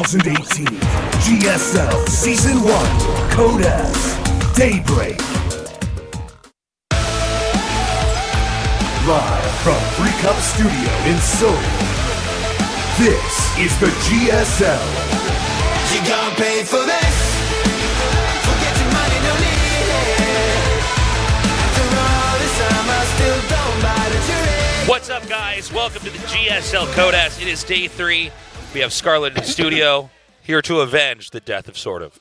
2018 GSL Season 1 Code S Daybreak. Live from Free Cup Studio in Seoul, this is the GSL. You gon' pay for this. Forget your money, no need it. After all this time, I still don't buy the jury. What's up, guys? Welcome to the GSL Code S. It is day 3. We have Scarlett in the studio, here to avenge the death of Sort of.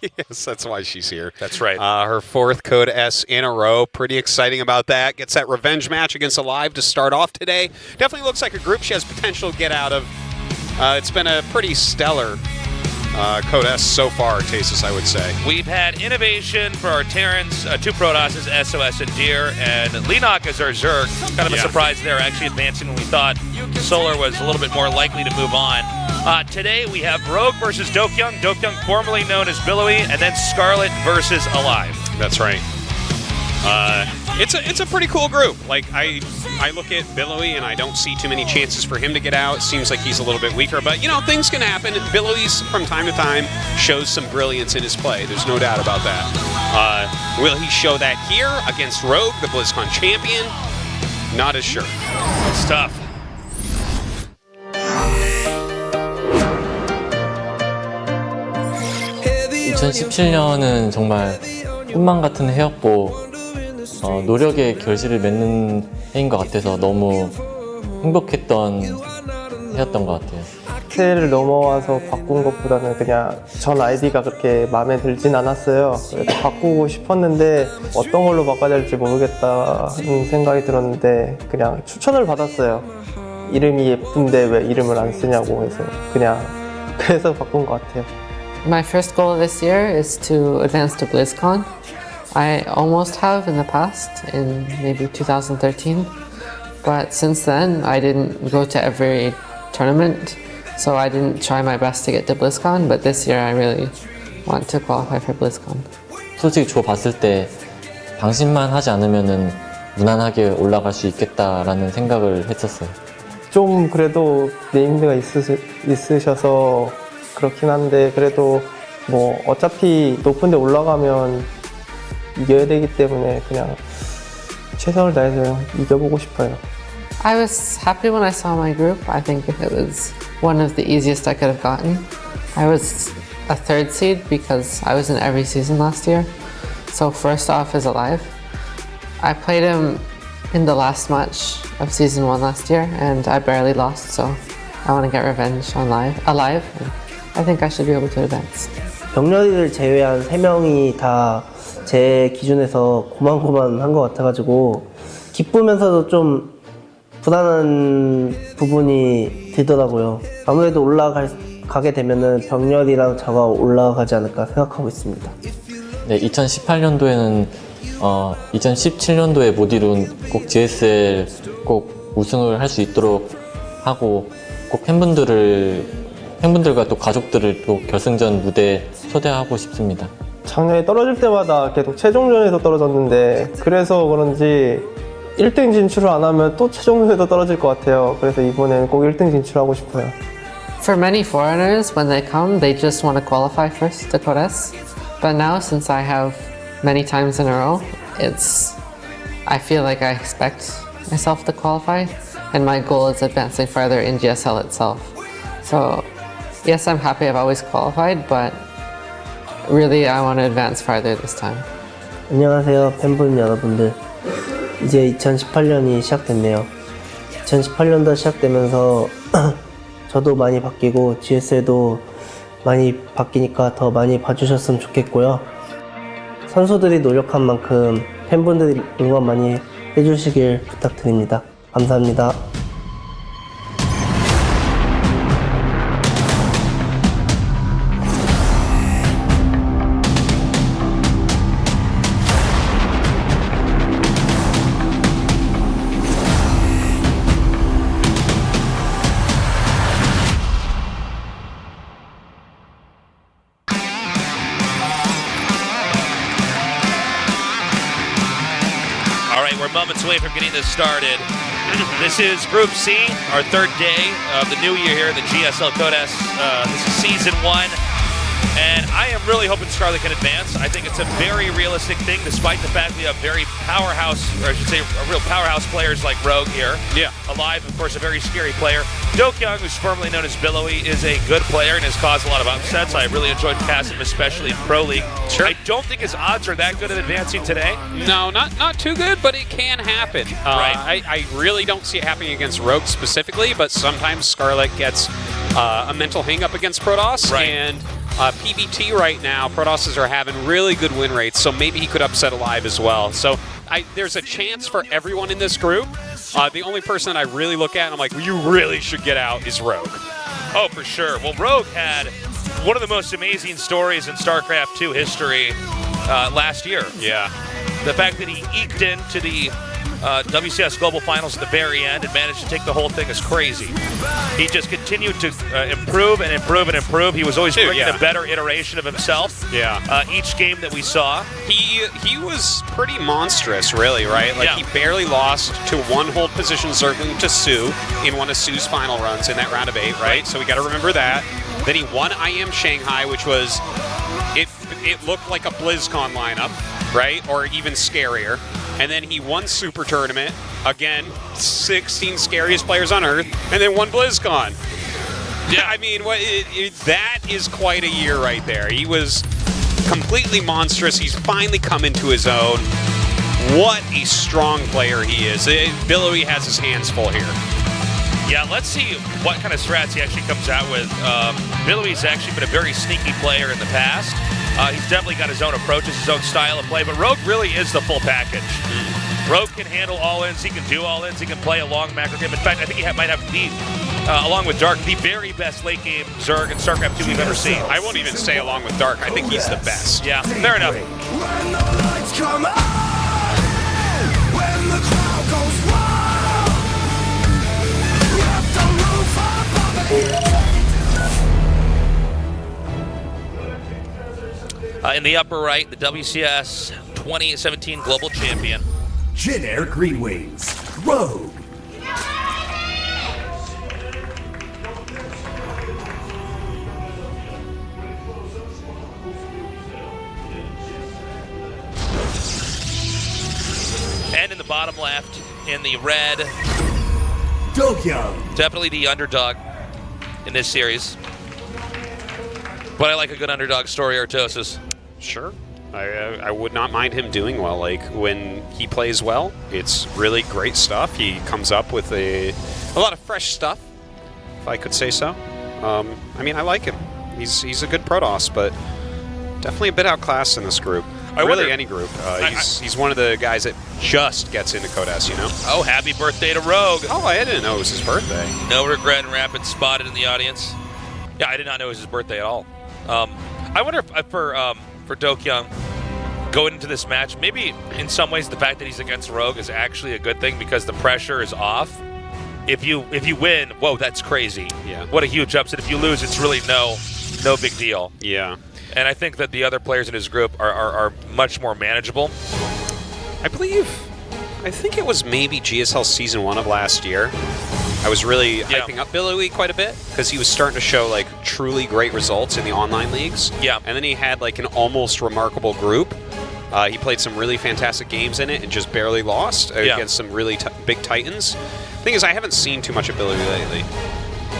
Yes, that's why she's here. That's right. Her 4th Code S in a row. Pretty exciting about that. Gets that revenge match against Alive to start off today. Definitely looks like a group she has potential to get out of. It's been a pretty stellar Code S so far, Tasis, I would say. We've had innovation for our Terrans, 2 Protosses, SOS and Deer, and Leenock as our Zerg. Kind of a surprise there, actually advancing when we thought Solar was a little bit more likely to move on. Today we have Rogue versus Dokyung. Dokyung formerly known as Billowy, and then Scarlett versus Alive. That's right. It's a pretty cool group. Like I look at Billowy and I don't see too many chances for him to get out. Seems like he's a little bit weaker, but you know, things can happen. Billowy's from time to time shows some brilliance in his play. There's no doubt about that. Will he show that here against Rogue, the BlizzCon champion? Not as sure. It's tough. 이 2017년은 정말 꿈만 같은 해였고 노력의 결실을 맺는 해인 것 같아서 너무 행복했던 해였던 것 같아요. 세를 넘어와서 바꾼 것보다는 그냥 전 아이디가 그렇게 마음에 들진 않았어요. 그래서 바꾸고 싶었는데 어떤 걸로 바꿔야 될지 모르겠다는 생각이 들었는데 그냥 추천을 받았어요. 이름이 예쁜데 왜 이름을 안 쓰냐고 해서 그래서 바꾼 것 같아요. My first goal this year is to advance to BlizzCon. I almost have in the past, in maybe 2013, but since then I didn't go to every tournament, so I didn't try my best to get to BlizzCon, but this year I really want to qualify for BlizzCon. 솔직히 줘 봤을 때 방심만 하지 않으면은 무난하게 올라갈 수 있겠다라는 생각을 했었어요. 좀 그래도 네임드가 있으셔서 그렇긴 한데 그래도 뭐 어차피 높은 데 올라가면 이겨야 되기 때문에 그냥 최선을 다해서 이겨보고 싶어요. I was happy when I saw my group. I think it was one of the easiest I could have gotten. I was a 3rd seed because I was in every season last year. So first off is Alive. I played him in the last match of season 1 last year and I barely lost, so I want to get revenge on Alive. I think I should be able to advance. 병렬이를 제외한 3명이 다 제 기준에서 고만고만한 것 같아가지고 기쁘면서도 좀 불안한 부분이 들더라고요. 아무래도 올라가게 되면은 병렬이랑 저가 올라가지 않을까 생각하고 있습니다. 네, 2018년도에는 2017년도에 못 이룬 꼭 GSL 꼭 우승을 할 수 있도록 하고 꼭 팬분들과 또 가족들을 또 결승전 무대에 초대하고 싶습니다. 작년에 떨어질 때마다 계속 최종전에서 떨어졌는데 그래서 그런지 1등 진출을 안 하면 또 최종전에도 떨어질 것 같아요. 그래서 이번엔 꼭 1등 진출하고 싶어요. For many foreigners, when they come, they just want to qualify first to Code S. But now, since I have many times in a row, I feel like I expect myself to qualify, and my goal is advancing further in GSL itself. So, yes, I'm happy I've always qualified, but really I want to advance farther this time. 안녕하세요, 팬분 여러분들. 이제 2018년이 시작됐네요. 2018년도 시작되면서 저도 많이 바뀌고 GSL도 많이 바뀌니까 더 많이 봐주셨으면 좋겠고요. 선수들이 노력한 만큼 팬분들이 응원 많이 해주시길 부탁드립니다. 감사합니다. All right, we're moments away from getting this started. This is Group C, our third day of the new year here at the GSL Codes. This is Season 1, and I am really hoping Scarlet can advance. I think it's a very realistic thing, despite the fact we have very powerhouse, or I should say, real powerhouse players like Rogue here. Yeah. Alive, of course, a very scary player. Dokyoung, who's formerly known as Billowy, is a good player and has caused a lot of upsets. I really enjoyed casting him, especially in Pro League. Sure. I don't think his odds are that good at advancing today. No, not too good, but it can happen. Right. I really don't see it happening against Rogue specifically, but sometimes Scarlet gets a mental hang-up against Protoss. Right. And PBT right now, Protosses are having really good win rates, so maybe he could upset Alive as well. So there's a chance for everyone in this group. The only person that I really look at and I'm like, well, you really should get out is Rogue. Oh, for sure. Well, Rogue had one of the most amazing stories in StarCraft 2 history last year. Yeah. The fact that he eked into the WCS Global Finals at the very end and managed to take the whole thing is crazy. He just continued to improve and improve and improve. He was always bringing a better iteration of himself. Yeah. Each game that we saw. He was pretty monstrous, really, right? Like, he barely lost to one hold position circling to Sue in one of Sue's final runs in that round of 8, right? So we got to remember that. Then he won IM Shanghai, which was, it looked like a BlizzCon lineup, right? Or even scarier. And then he won Super Tournament, again, 16 scariest players on Earth, and then won BlizzCon. Yeah, I mean, that is quite a year right there. He was completely monstrous. He's finally come into his own. What a strong player he is. Billowy has his hands full here. Yeah, let's see what kind of strats he actually comes out with. Billowy's actually been a very sneaky player in the past. He's definitely got his own approaches, his own style of play, but Rogue really is the full package. Rogue can handle all-ins, he can do all-ins, he can play a long macro game. In fact, I think he might have along with Dark, the very best late-game Zerg in StarCraft 2 we've ever seen. I won't even say along with Dark. I think he's the best. Yeah, fair enough. When the lights come on, when the crowd goes wild, wrap the roof above it. In the upper right, the WCS 2017 Global Champion. Jin Air Green Wings, Rogue. And in the bottom left, in the red, Dokyoung. definitely the underdog in this series. But I like a good underdog story, Artosis. Sure. I would not mind him doing well. Like, when he plays well, it's really great stuff. He comes up with a lot of fresh stuff, if I could say so. I mean, I like him. He's a good Protoss, but definitely a bit outclassed in this group. Really, any group. He's one of the guys that just gets into Codes, you know? Oh, happy birthday to Rogue. Oh, I didn't know it was his birthday. No regret and rapid spotted in the audience. Yeah, I did not know it was his birthday at all. I wonder if for Dokyoung, going into this match, maybe in some ways the fact that he's against Rogue is actually a good thing because the pressure is off. If you win, whoa, that's crazy. Yeah. What a huge upset. If you lose, it's really no big deal. Yeah. And I think that the other players in his group are much more manageable. I think it was maybe GSL Season 1 of last year. I was really hyping up Billowy quite a bit because he was starting to show like truly great results in the online leagues. Yeah. And then he had like an almost remarkable group. He played some really fantastic games in it and just barely lost against some really big titans. Thing is, I haven't seen too much of Billowy lately.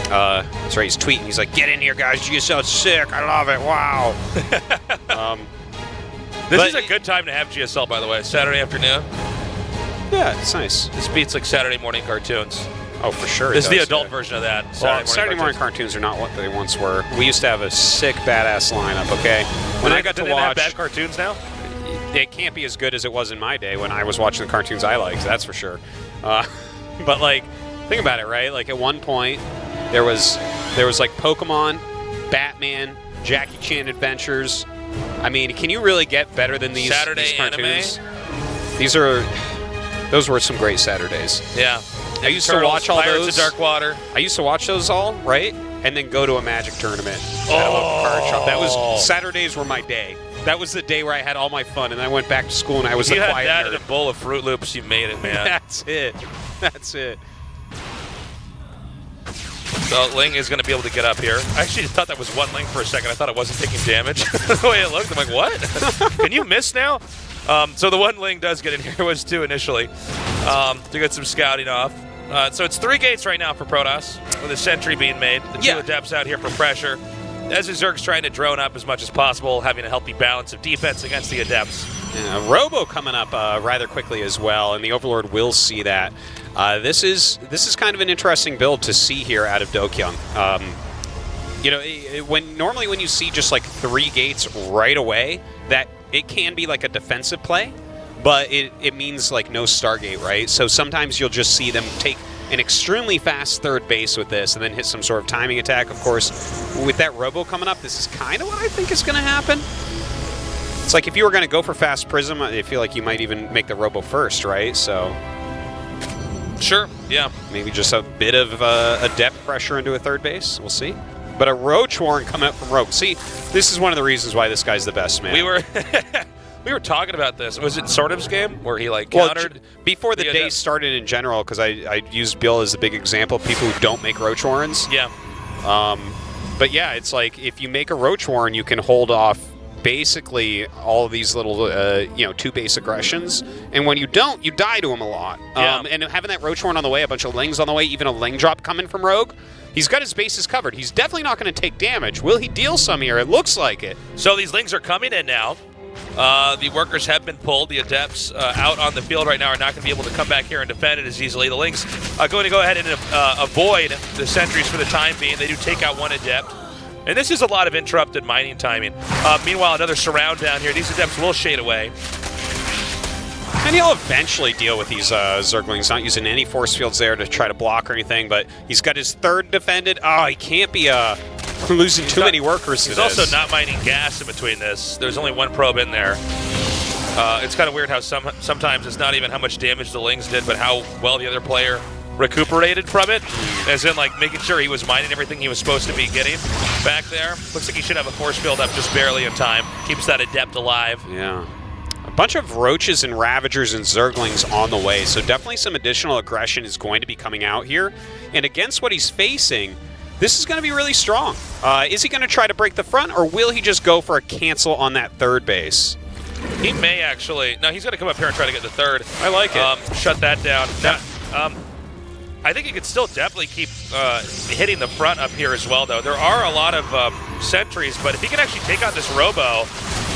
That's right, he's tweeting. He's like, "Get in here, guys. GSL's sick. I love it. Wow." This is a good time to have GSL, by the way. Saturday afternoon. Yeah, it's nice. This beats like Saturday morning cartoons. Oh, for sure. This is the adult version of that. Saturday morning cartoons are not what they once were. We used to have a sick, badass lineup, okay? When I got to do they have watch... bad cartoons now? It can't be as good as it was in my day when I was watching the cartoons I liked, that's for sure. But, like, think about it, right? Like, at one point, there was like, Pokemon, Batman, Jackie Chan Adventures. I mean, can you really get better than these cartoons? Anime? Those were some great Saturdays. Yeah. I used to watch all Pirates those. of Darkwater. I used to watch those all, right? And then go to a Magic tournament at a local card shop. That was Saturdays were my day. That was the day where I had all my fun, and then I went back to school and I was the quiet nerd. You had that nerd. and a bowl of Fruit Loops, you made it, man. That's it. That's it. Ling is going to be able to get up here. I actually thought that was one Ling for a second. I thought it wasn't taking damage. The way it looked, I'm like, what? Can you miss now? So the one Ling does get in here. It was 2 initially to get some scouting off. So it's 3 gates right now for Protoss, with a sentry being made. The 2 Adepts out here for pressure. Ezra Zerg's trying to drone up as much as possible, having a healthy balance of defense against the Adepts. Yeah, Robo coming up rather quickly as well, and the Overlord will see that. This is kind of an interesting build to see here out of Dokyung. You know, normally when you see just like 3 gates right away, that it can be like a defensive play, but it means like no Stargate, right? So sometimes you'll just see them take an extremely fast 3rd base with this and then hit some sort of timing attack. Of course, with that Robo coming up, this is kind of what I think is going to happen. It's like if you were going to go for fast Prism, I feel like you might even make the Robo first, right? So Sure, yeah. maybe just a bit of Adept pressure into a 3rd base. We'll see. But a Roach Warren coming up from Rogue. See, this is one of the reasons why this guy's the best, man. We were talking about this. Was it Sortiv's game where he like countered before the day started in general? Because I used Bill as a big example of people who don't make Roach Warrens. Yeah. But yeah, it's like if you make a Roach Warren, you can hold off basically all of these little 2 base aggressions, and when you don't, you die to them a lot. Yeah. And having that Roach Warren on the way, a bunch of Lings on the way, even a Ling drop coming from Rogue, he's got his bases covered. He's definitely not going to take damage. Will he deal some here? It looks like it. So these Lings are coming in now. The workers have been pulled. The Adepts out on the field right now are not going to be able to come back here and defend it as easily. The Lings are going to go ahead and avoid the sentries for the time being. They do take out 1 Adept. And this is a lot of interrupted mining timing. Meanwhile, another surround down here. These Adepts will shade away. And he'll eventually deal with these Zerglings, not using any force fields there to try to block or anything, but he's got his 3rd defended. Oh, he can't be losing too many workers to He's this. also not mining gas in between this. There's only 1 probe in there. It's kind of weird how sometimes it's not even how much damage the Lings did, but how well the other player recuperated from it, as in like making sure he was mining everything he was supposed to be getting back there. Looks like he should have a force field up just barely in time. Keeps that Adept alive. Yeah. A bunch of Roaches and Ravagers and Zerglings on the way, so definitely some additional aggression is going to be coming out here. And against what he's facing, this is going to be really strong. Is he going to try to break the front, or will he just go for a cancel on that 3rd base? He may actually. No, he's going to come up here and try to get the 3rd. I like it. Shut that down. I think he could still definitely keep hitting the front up here as well, though. There are a lot of sentries, but if he can actually take out this Robo,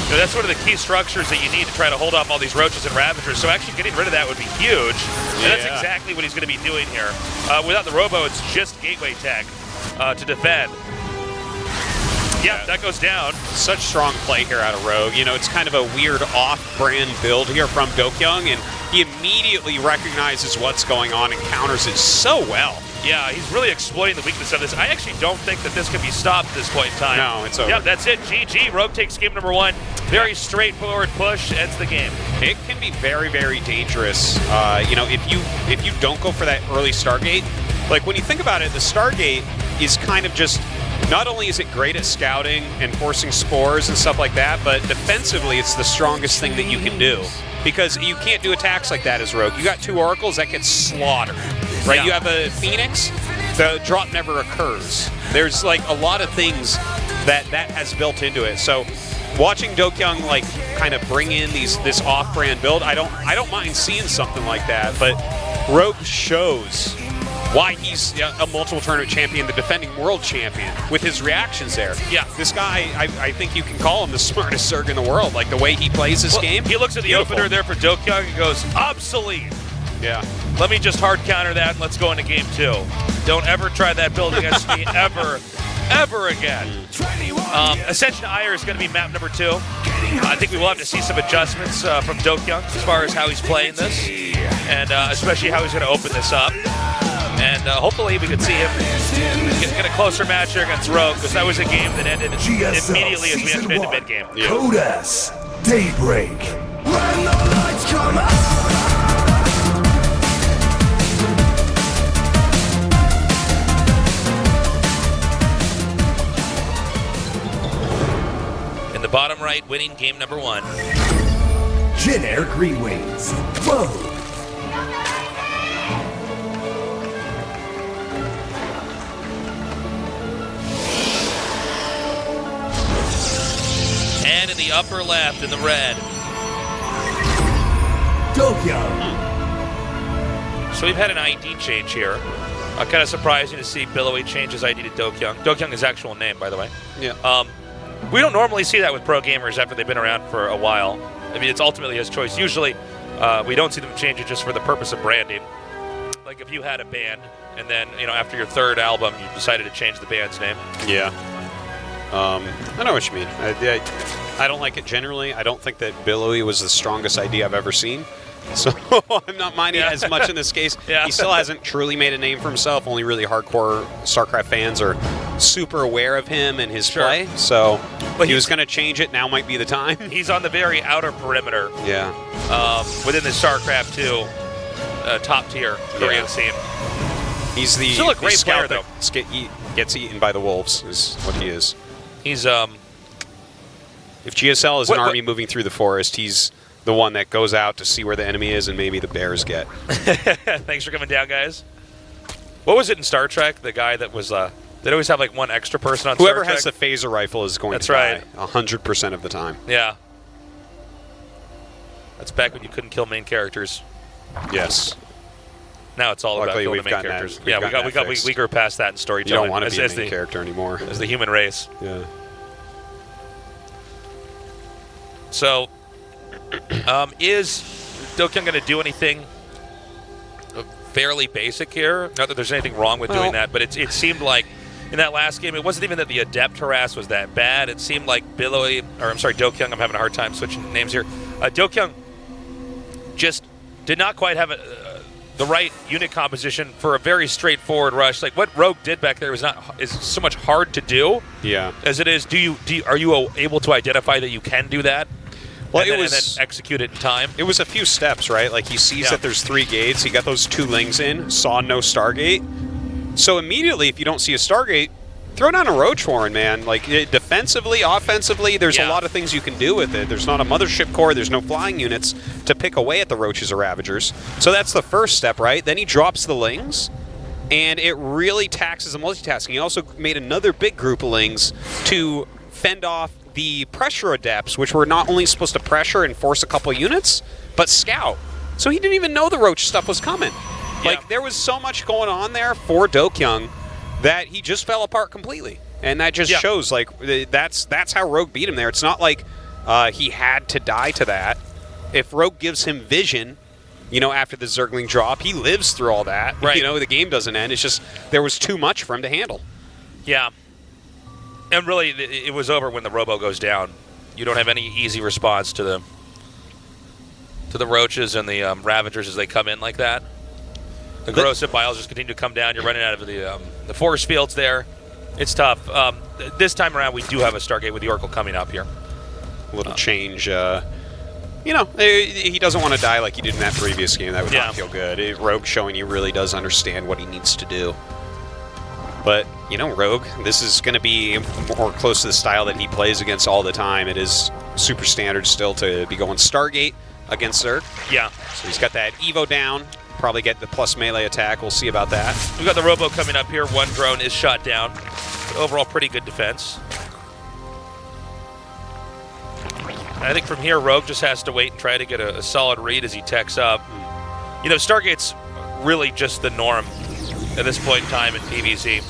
that's one of the key structures that you need to try to hold off all these Roaches and Ravagers. So actually getting rid of that would be huge. And that's exactly what he's going to be doing here. Without the Robo, it's just Gateway Tech to defend. Yeah, that goes down. Such strong play here out of Rogue. You know, it's kind of a weird off-brand build here from Dokyung, and he immediately recognizes what's going on and counters it so well. Yeah, he's really exploiting the weakness of this. I actually don't think that this can be stopped at this point in time. No, it's over. Yep, that's it. GG. Rogue takes game number 1. Very straightforward push. Ends the game. It can be very, very dangerous. If you don't go for that early Stargate, like when you think about it, the Stargate is kind of just, not only is it great at scouting and forcing spores and stuff like that, but defensively it's the strongest thing that you can do. Because you can't do attacks like that as Rogue. You got 2 Oracles, that gets slaughtered. Right? Yeah. You have a Phoenix, the drop never occurs. There's like a lot of things that has built into it. So watching Dokyung like kind of bring in this off-brand build, I don't mind seeing something like that, but Rogue shows why he's a multiple tournament champion, the defending world champion, with his reactions there. Yeah. This guy, I think you can call him the smartest Zerg in the world, like the way he plays this game. He looks at the opener there for Dokyung and goes, obsolete. Yeah. Let me just hard counter that and let's go into game 2. Don't ever try that build against me ever again. Ascension Ire is going to be map number 2. I think we will have to see some adjustments from Dokyung as far as how he's playing this, and especially how he's going to open this up. And hopefully we could see him get a closer match here against Rogue, because that was a game that ended GSL immediately as we Season entered into 1, mid-game. Code S, Daybreak. When the lights come out. In the bottom right, winning game number 1. Jin Air Green Wings. Rogue. And in the upper left, in the red. Dokyung. So we've had an ID change here. Kind of surprising to see Billowy change his ID to Dokyung. Dokyung is his actual name, by the way. Yeah. We don't normally see that with pro gamers after they've been around for a while. I mean, it's ultimately his choice. Usually, we don't see them change it just for the purpose of branding. Like if you had a band, and then after your third album, you decided to change the band's name. Yeah. I know what you mean. I don't like it generally. I don't think that Billowy was the strongest ID I've ever seen. So I'm not minding it as much in this case. Yeah. He still hasn't truly made a name for himself. Only really hardcore StarCraft fans are super aware of him and his play. So he was going to change it. Now might be the time. He's on the very outer perimeter. Yeah. Within the StarCraft 2 top tier Korean scene. He's the Still a great scout player, that gets eaten by the wolves is what he is. He's If GSL is an army moving through the forest, he's the one that goes out to see where the enemy is and maybe the bears get. Thanks for coming down, guys. What was it in Star Trek? The guy that was they'd always have like one extra person on Whoever Star has Trek. the phaser rifle is going That's to die right. 100% of the time. Yeah. That's back when you couldn't kill main characters. Yes. Now it's all Luckily, about killing we've the main gotten characters. that- yeah, we've gotten that we fixed. grew past that in You storytelling. don't want to be a as main character anymore. As the human race. Yeah. So, is Dokyung going to do anything fairly basic here? Not that there's anything wrong with doing that, but it seemed like in that last game, it wasn't even that the Adept harass was that bad. It seemed like Dokyung, I'm having a hard time switching names here. Dokyung just did not quite have the right unit composition for a very straightforward rush. Like what Rogue did back there is so much hard to do. Yeah. As it is, are you able to identify that you can do that? Well, and then execute it in time. It was a few steps, right? Like he sees that there's 3 gates. He got those 2 lings in, saw no Stargate. So immediately, if you don't see a Stargate, throw down a Roach Warren, man. Like defensively, offensively, there's a lot of things you can do with it. There's not a mothership core. There's no flying units to pick away at the Roaches or Ravagers. So that's the first step, right? Then he drops the lings, and it really taxes the multitasking. He also made another big group of lings to fend off the pressure adepts, which were not only supposed to pressure and force a couple units, but scout. So he didn't even know the Roach stuff was coming. Like, there was so much going on there for Dokyung that he just fell apart completely. And that just shows, like, that's how Rogue beat him there. It's not like he had to die to that. If Rogue gives him vision, after the Zergling drop, he lives through all that. Right. The game doesn't end. It's just there was too much for him to handle. Yeah. And really, it was over when the Robo goes down. You don't have any easy response to the Roaches and the Ravagers as they come in like that. The corrosive biles just continue to come down. You're running out of the force fields there. It's tough. This time around, we do have a Stargate with the Oracle coming up here. A little change. He doesn't want to die like he did in that previous game. That would not feel good. Rogue showing he really does understand what he needs to do. But, Rogue, this is going to be more close to the style that he plays against all the time. It is super standard still to be going Stargate against Zerg. Yeah. So he's got that Evo down. Probably get the plus melee attack. We'll see about that. We got the Robo coming up here. One drone is shot down. But overall, pretty good defense. I think from here, Rogue just has to wait and try to get a solid read as he techs up. Stargate's really just the norm at this point in time in PvZ.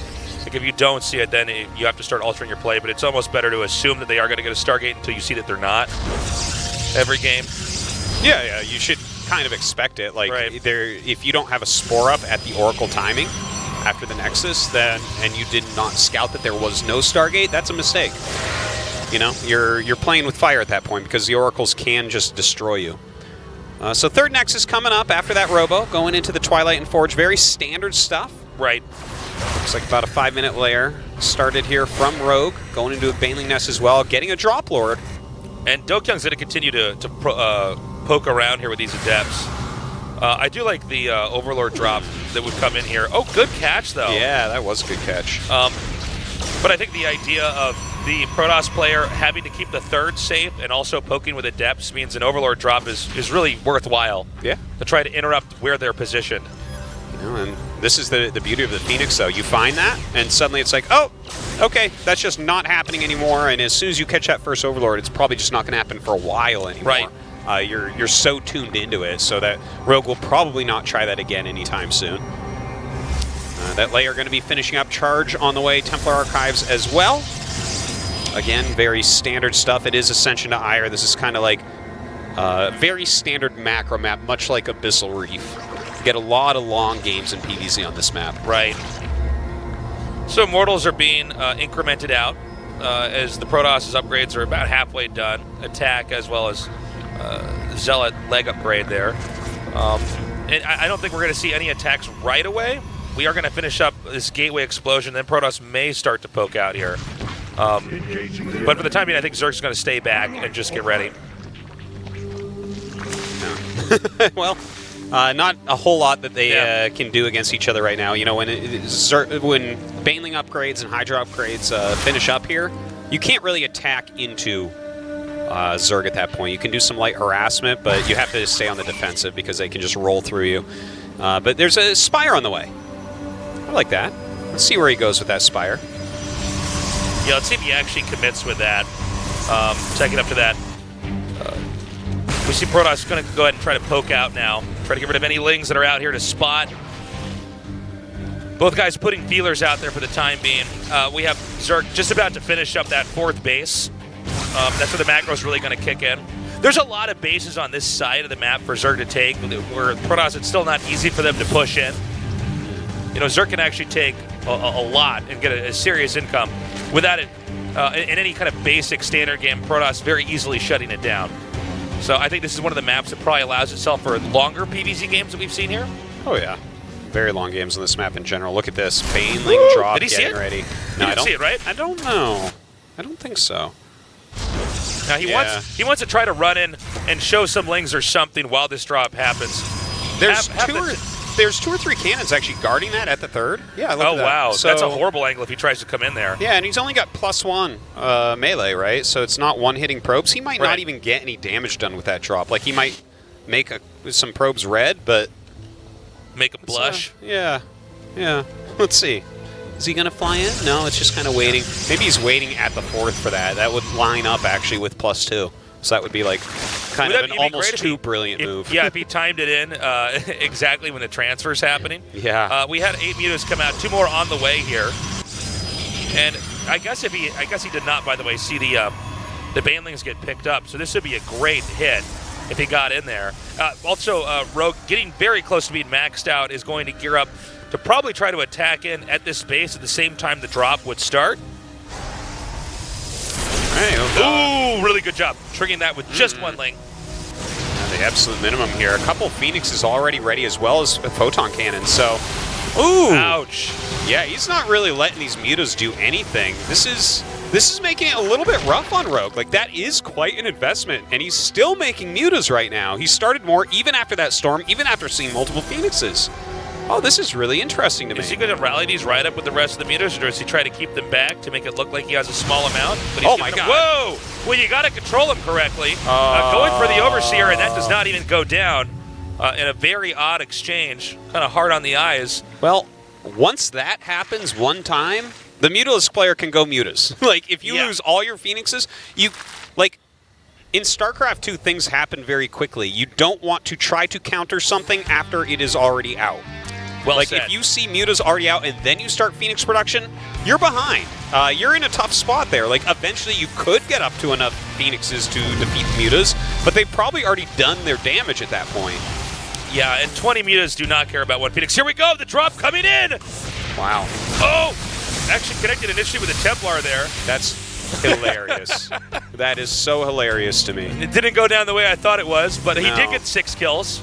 Like if you don't see it, then you have to start altering your play, but it's almost better to assume that they are going to get a Stargate until you see that they're not every game. Yeah, you should kind of expect it. Like, if you don't have a Spore up at the Oracle timing after the Nexus, and you did not scout that there was no Stargate, that's a mistake. You're playing with fire at that point because the Oracles can just destroy you. So third Nexus coming up after that Robo, going into the Twilight and Forge. Very standard stuff. Right. Looks like about a 5-minute layer. Started here from Rogue, going into a Baneling Nest as well, getting a Drop Lord. And Dokyung's going to continue to poke around here with these Adepts. I do like the Overlord drop that would come in here. Oh, good catch, though. Yeah, that was a good catch. But I think the idea of the Protoss player having to keep the third safe and also poking with Adepts means an Overlord drop is really worthwhile. Yeah. To try to interrupt where they're positioned. And this is the beauty of the Phoenix, though. You find that, and suddenly it's like, oh, okay, that's just not happening anymore. And as soon as you catch that first Overlord, it's probably just not going to happen for a while anymore. Right. You're so tuned into it, so that Rogue will probably not try that again anytime soon. That layer going to be finishing up. Charge on the way. Templar Archives as well. Again, very standard stuff. It is Ascension to Ire. This is kind of like very standard macro map, much like Abyssal Reef. You get a lot of long games in PvZ on this map. Right. So Immortals are being incremented out as the Protoss' upgrades are about halfway done. Attack as well as Zealot leg upgrade there. And I don't think we're going to see any attacks right away. We are going to finish up this Gateway Explosion, then Protoss may start to poke out here. But for the time being, I think Zerg's going to stay back and just get ready. Well, not a whole lot that they can do against each other right now. You know, when Baneling upgrades and Hydra upgrades finish up here, you can't really attack into Zerg at that point. You can do some light harassment, but you have to stay on the defensive because they can just roll through you. But there's a Spire on the way. I like that. Let's see where he goes with that Spire. Yeah, let's see if he actually commits with that. Taking up to that. We see Protoss going to go ahead and try to poke out now. Try to get rid of any Lings that are out here to spot. Both guys putting feelers out there for the time being. We have Zerg just about to finish up that 4th base. That's where the macro is really going to kick in. There's a lot of bases on this side of the map for Zerg to take, where Protoss, it's still not easy for them to push in. You know, Zerg can actually take a lot and get a serious income without it, in any kind of basic standard game, Protoss very easily shutting it down. So I think this is one of the maps that probably allows itself for longer PvZ games that we've seen here. Oh, yeah. Very long games on this map in general. Look at this. Baneling drop, Did he see getting it? ready. He No, didn't see it, right? I don't know. I don't think so. Now he wants to try to run in and show some Lings or something while this drop happens. There's two or three cannons actually guarding that at the 3rd. Yeah, look at that. Wow. So, that's a horrible angle if he tries to come in there. Yeah, and he's only got +1 melee, right? So it's not one-hitting probes. He might not even get any damage done with that drop. Like, he might make some probes red, but... Make him blush. Yeah. Let's see. Is he going to fly in? No, it's just kind of waiting. Maybe he's waiting at the 4th for that. That would line up, actually, with +2. So that would be like kind of an almost too brilliant move. Yeah, if he timed it in exactly when the transfer is happening. Yeah. We had 8 mutas come out, 2 more on the way here. And I guess he did not, by the way, see the Banelings get picked up. So this would be a great hit if he got in there. Also, Rogue getting very close to being maxed out is going to gear up to probably try to attack in at this base at the same time the drop would start. Ooh, really good job. Triggering that with just 1 Ling. The absolute minimum here. A couple Phoenixes already ready as well as a Photon Cannon, so... Ooh! Ouch. Yeah, he's not really letting these mutas do anything. This is making it a little bit rough on Rogue. Like, that is quite an investment, and he's still making mutas right now. He started more even after that storm, even after seeing multiple Phoenixes. Oh, this is really interesting to me. Is he going to rally these right up with the rest of the mutas, or does he try to keep them back to make it look like he has a small amount? But he's oh my God. Whoa! Well, you got to control him correctly. Going for the Overseer, and that does not even go down in a very odd exchange. Kind of hard on the eyes. Well, once that happens one time, the mutalist player can go mutas. Like, if you lose all your Phoenixes, like, in StarCraft 2, things happen very quickly. You don't want to try to counter something after it is already out. Well like, said. if you see mutas already out and then you start Phoenix production, you're behind. You're in a tough spot there. Like, eventually you could get up to enough Phoenixes to defeat mutas, but they've probably already done their damage at that point. Yeah, and 20 mutas do not care about 1 Phoenix. Here we go, the drop coming in! Wow. Oh! Actually connected initially with a Templar there. That's hilarious. That is so hilarious to me. It didn't go down the way I thought it was, but he did get 6 kills.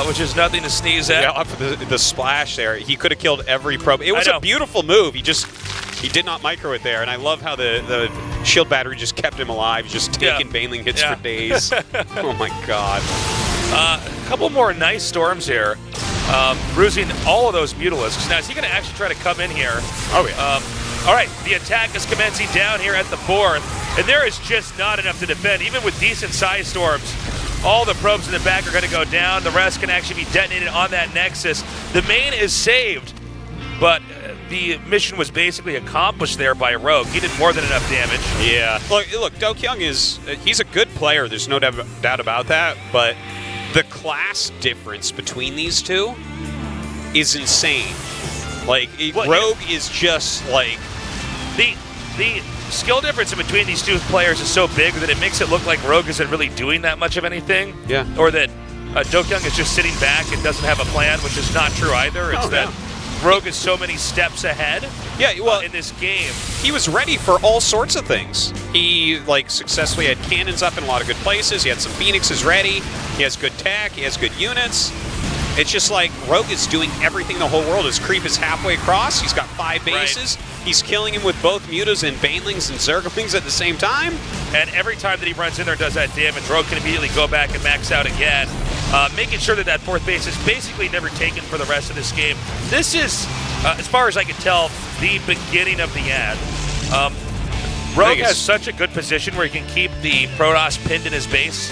Which is nothing to sneeze at. Yeah, off of the splash there. He could have killed every probe. It was a beautiful move. He did not micro it there, and I love how the shield battery just kept him alive, just taking Baneling hits for days. Oh my God. A couple more nice storms here. Bruising all of those Mutalisks. Now, is he going to actually try to come in here? Oh, yeah. All right, the attack is commencing down here at the 4th, and there is just not enough to defend, even with decent size storms. All the probes in the back are going to go down. The rest can actually be detonated on that Nexus. The main is saved, but the mission was basically accomplished there by Rogue. He did more than enough damage. Yeah. Look, Dokyung he's a good player. There's no doubt about that. But the class difference between these two is insane. Like, Rogue is just like the skill difference in between these two players is so big that it makes it look like Rogue isn't really doing that much of anything. Yeah. Or that Dokyung is just sitting back and doesn't have a plan, which is not true either. It's that Rogue is so many steps ahead. Yeah, well, in this game, he was ready for all sorts of things. He successfully had cannons up in a lot of good places. He had some Phoenixes ready. He has good tech. He has good units. It's just like Rogue is doing everything in the whole world. His creep is halfway across. He's got 5 bases. Right. He's killing him with both Mutas and Banelings and Zerglings at the same time. And every time that he runs in there and does that damage, Rogue can immediately go back and max out again, making sure that 4th base is basically never taken for the rest of this game. This is, as far as I can tell, the beginning of the end. Rogue has such a good position where he can keep the Protoss pinned in his base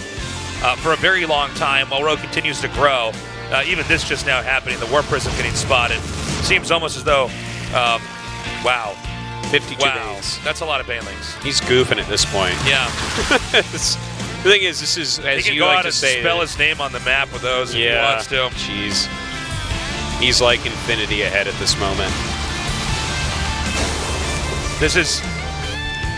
for a very long time while Rogue continues to grow. Even this just now happening, the Warp Prism getting spotted. Seems almost as though, wow. 52 wow. days. That's a lot of Banelings. He's goofing at this point. Yeah. The thing is, this is, as you like to say, spell his name on the map with those if he wants to. Jeez. He's like infinity ahead at this moment. This is,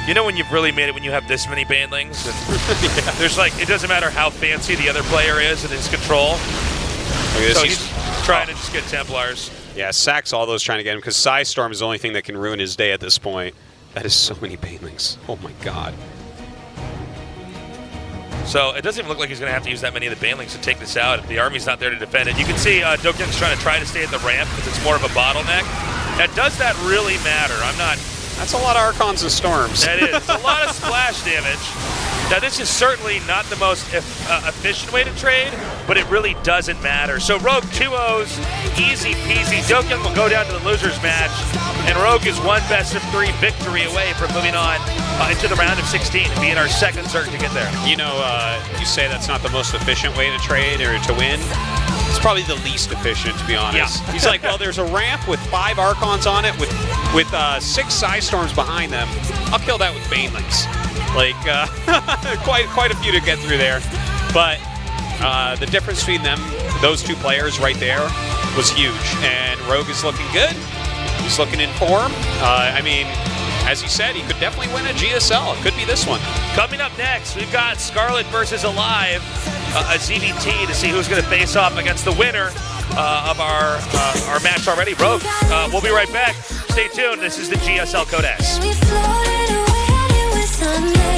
you know when you've really made it when you have this many Banelings? And there's it doesn't matter how fancy the other player is in his control. So he's trying to just get Templars. Yeah, sacks all those trying to get him because Psystorm is the only thing that can ruin his day at this point. That is so many Banelings. Oh my god. So it doesn't even look like he's going to have to use that many of the Banelings to take this out if the army's not there to defend it. You can see Dokyung's trying to stay at the ramp because it's more of a bottleneck. Now, does that really matter? I'm not... That's a lot of Archons and Storms. That is. It's a lot of splash damage. Now, this is certainly not the most efficient way to trade, but it really doesn't matter. So Rogue 2-0s, easy peasy. Dokyung will go down to the losers match, and Rogue is one best-of-3 victory away from moving on into the round of 16 and being our second Zerg to get there. You know, you say that's not the most efficient way to trade or to win. It's probably the least efficient, to be honest. Yeah. He's like, well, there's a ramp with 5 Archons on it with 6 Psystorms behind them. I'll kill that with Banelings. Quite a few to get through there. But the difference between those two players right there was huge. And Rogue is looking good. He's looking in form. I mean, as you said, he could definitely win a GSL. It could be this one. Coming up next, we've got Scarlet versus Alive, a ZVT to see who's going to face off against the winner of our match already, Rogue. We'll be right back. Stay tuned. This is the GSL Codex. We floated away with sunlight.